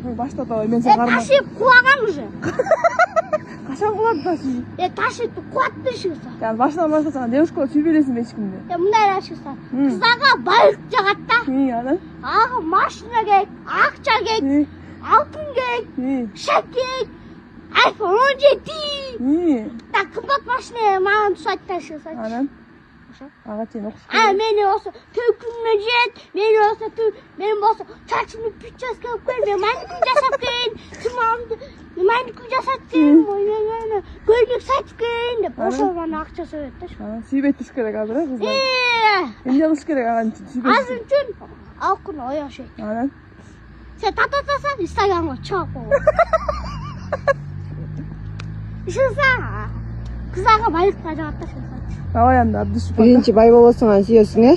Башта да именсе гарма. 다시 구하간 거지. Гашангууд тааши. 다시 또 구웠던 식사. За башна мартасан девушка чибилсэн байж гэнэ. 문화라 식사. 그사가 말자 갔다. Яна. 아 마시나게 악자게 아픈게 샤게 아이폰 언제디. 딱 금방 마시네 마음 쐈다 식사. Ана. Агати нөх. Мен осы төкүнмежет, мен осы мен болса чачымды пичаска қой, мен маникюр жасап келін, сымамды маникюр жасап келін, көйлек сатып келін деп ошоған ақша сөйтті. Сүйбет түш керек азыр кыздар. Эмне кылыш керек аган сүйбет. Азыр үчүн акын ояшы. Ана. Сен тататасаң инстаграмга чыгып кой. Шынса. Кызага байлыкка жагатта шынса. Давай анда абдыш. Биринчи бай болосуң сүйөсүң, э?